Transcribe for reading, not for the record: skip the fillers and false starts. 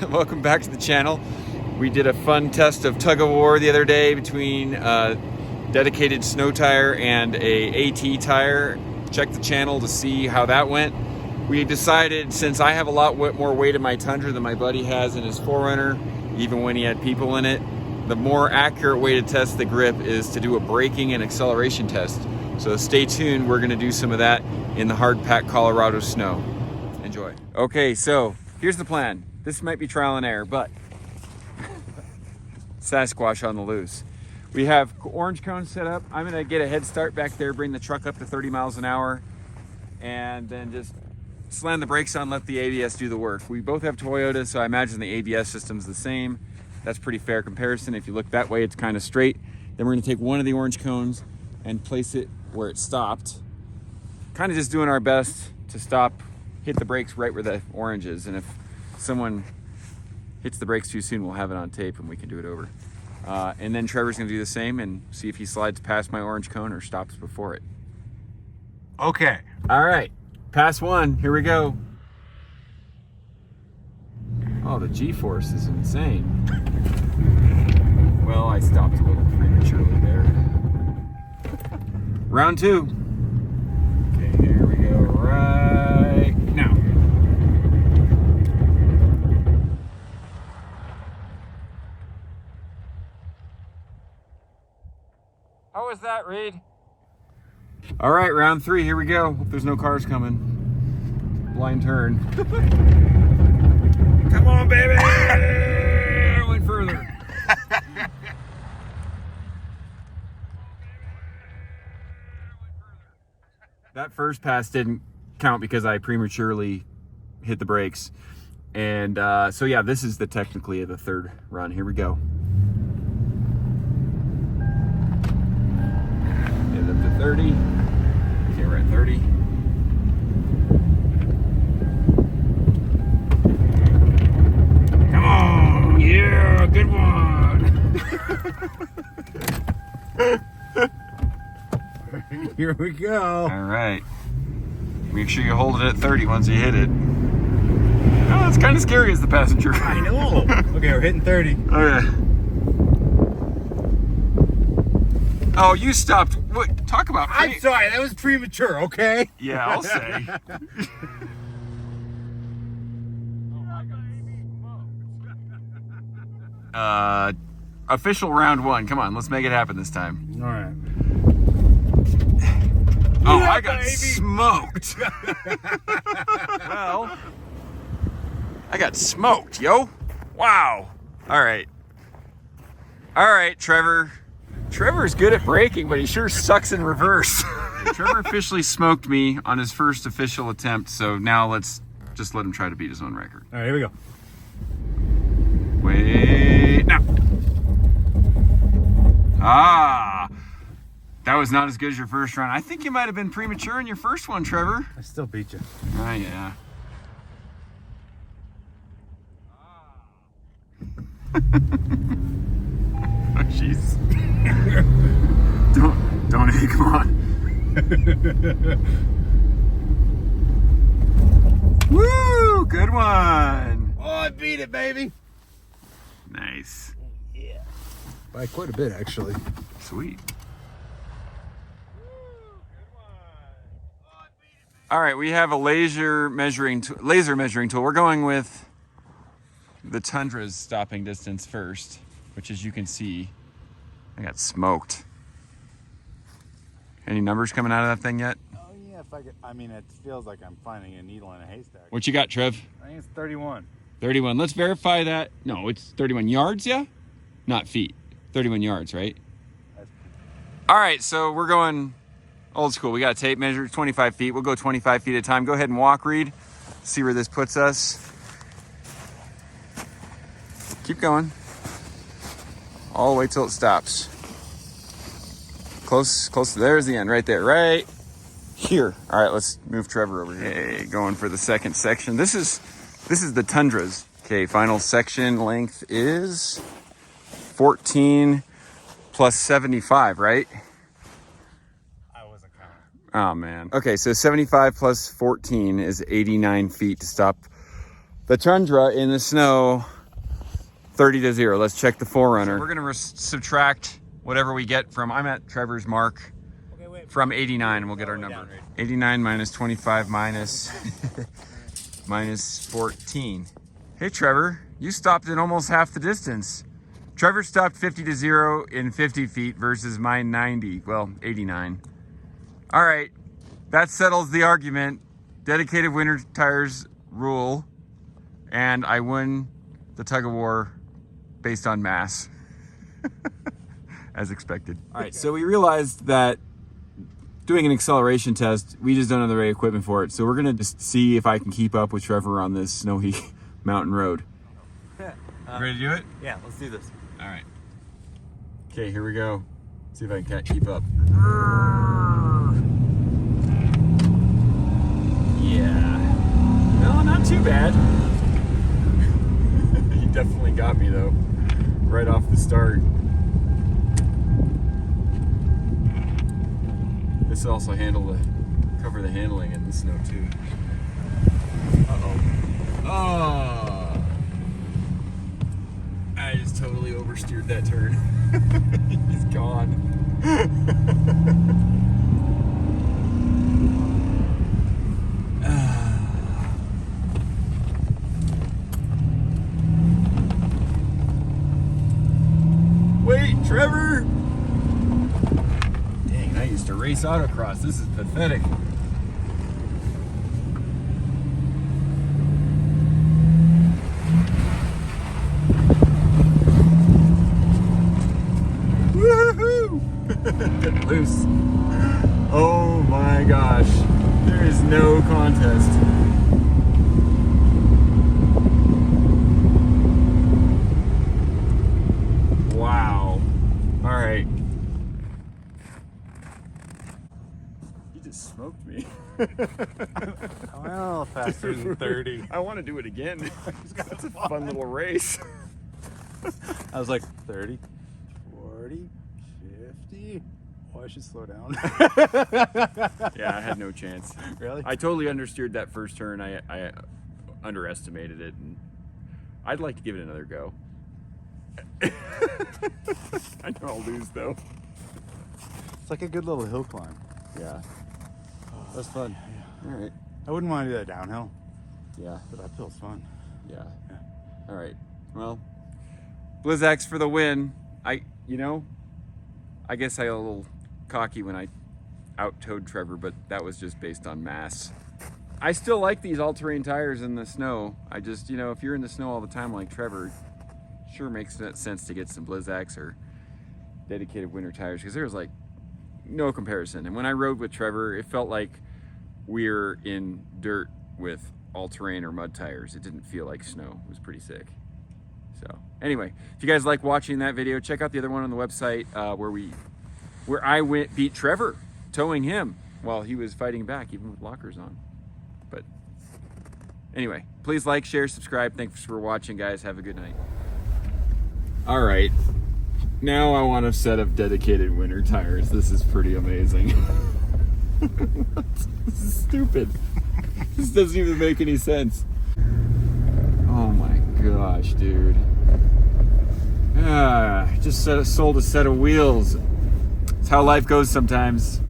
Welcome back to the channel. We did a fun test of tug of war the other day between a dedicated snow tire and a AT tire. Check the channel to see how that went. We decided, since I have a lot more weight in my Tundra than my buddy has in his 4Runner, even when he had people in it, the more accurate way to test the grip is to do a braking and acceleration test. So stay tuned, we're gonna do some of that in the hard packed Colorado snow. Enjoy. Okay, so here's the plan. This might be trial and error, but Sasquatch on the loose. We have orange cones set up. I'm gonna get a head start back there, bring the truck up to 30 miles an hour, and then just slam the brakes on, let the ABS do the work. We both have Toyota, so I imagine the ABS system's the same. That's pretty fair comparison. If you look that way, it's kind of straight. Then we're gonna take one of the orange cones and place it where it stopped. Kind of just doing our best to stop, hit the brakes right where the orange is. And if someone hits the brakes too soon, we'll have it on tape and we can do it over. And then Trevor's gonna do the same and see if he slides past my orange cone or stops before it. Okay. All right, pass one, here we go. Oh, the G-force is insane. Well, I stopped a little prematurely there. Round two. Okay, here we go right now. How was that, Reed? All right, round three, here we go. Hope there's no cars coming. Blind turn. Come on, baby! I went further. That first pass didn't count because I prematurely hit the brakes. And so yeah, this is technically the third run. Here we go. Get it up to 30. Okay, we're at 30. Come on! Yeah, good one! Here we go. All right. Make sure you hold it at 30 once you hit it. Oh, it's kind of scary as the passenger. I know. Okay, we're hitting 30. Okay. Oh, you stopped. What? Talk about. I'm sorry, that was premature, okay? Yeah, I'll say. Official round one. Come on, let's make it happen this time. All right. Oh, Yeah, I got baby. smoked. Well, I got smoked, yo. Wow. All right. All right, Trevor. Trevor's good at braking, but he sure sucks in reverse. Trevor officially smoked me on his first official attempt, so now let's just let him try to beat his own record. All right, here we go. Wait, now. Ah, that was not as good as your first run. I think you might have been premature in your first one, Trevor. I still beat you. Oh, yeah. Oh, jeez. Don't, hey, come on. Woo, good one. Oh, I beat it, baby. Nice. Yeah. By quite a bit, actually. Sweet. All right, we have a laser measuring tool. We're going with the Tundra's stopping distance first, which, as you can see, I got smoked. Any numbers coming out of that thing yet? Oh, yeah, if I could, I mean, it feels like I'm finding a needle in a haystack. What you got, Trev? I think it's 31. 31. Let's verify that. No, it's 31 yards, yeah? Not feet. 31 yards, right? All right, so we're going old school. We got a tape measure, 25 feet. We'll go 25 feet at a time. Go ahead and walk, Reed. See where this puts us. Keep going. All the way till it stops. Close, there's the end, right there, right here. All right, let's move Trevor over here. Okay, going for the second section. This is the Tundra's. Okay, final section length is 14 plus 75, right? I wasn't counting. Oh, man. Okay, so 75 plus 14 is 89 feet to stop the Tundra in the snow 30-0. Let's check the Forerunner. So we're gonna subtract whatever we get from, I'm at Trevor's mark, from 89, and we'll get our number. 89 minus 25 minus minus 14. Hey Trevor, you stopped in almost half the distance. Trevor stopped 50-0 in 50 feet versus mine 90, well, 89. All right, that settles the argument. Dedicated winter tires rule, and I win the tug of war based on mass, as expected. All right, so we realized that doing an acceleration test, we just don't have the right equipment for it. So we're gonna just see if I can keep up with Trevor on this snowy mountain road. Ready to do it? Yeah, let's do this. All right. Okay, here we go. See if I can keep up. Yeah. No, not too bad. He definitely got me though, right off the start. This will also cover the handling in the snow too. Uh-oh. Oh! I just totally oversteered that turn. He's gone. Wait, Trevor! Dang, I used to race autocross. This is pathetic. Get loose. Oh my gosh. There is no contest. Wow. All right. You just smoked me. I went a little faster than 30. I want to do it again. That's a fun little race. I was like 30, 40, 50. Oh, I should slow down. Yeah, I had no chance. Really? I totally understeered that first turn. I underestimated it, and I'd like to give it another go. I know I'll lose though. It's like a good little hill climb. Yeah. That's fun. All right. I wouldn't want to do that downhill, Yeah. but that feels fun. Yeah. Yeah. All right. Well, Blizzax for the win. I guess I got a little cocky when I out-towed Trevor, but that was just based on mass. I still like these all-terrain tires in the snow. I just, if you're in the snow all the time like Trevor, sure makes sense to get some Blizzax or dedicated winter tires, because there's like no comparison. And when I rode with Trevor, it felt like we're in dirt with all-terrain or mud tires. It didn't feel like snow. It was pretty sick. So anyway, if you guys like watching that video, check out the other one on the website where I beat Trevor, towing him while he was fighting back, even with lockers on. But anyway, please like, share, subscribe. Thanks for watching, guys. Have a good night. All right, now I want a set of dedicated winter tires. This is pretty amazing. This is stupid. This doesn't even make any sense. Oh my gosh, dude. Just sold a set of wheels. It's how life goes sometimes.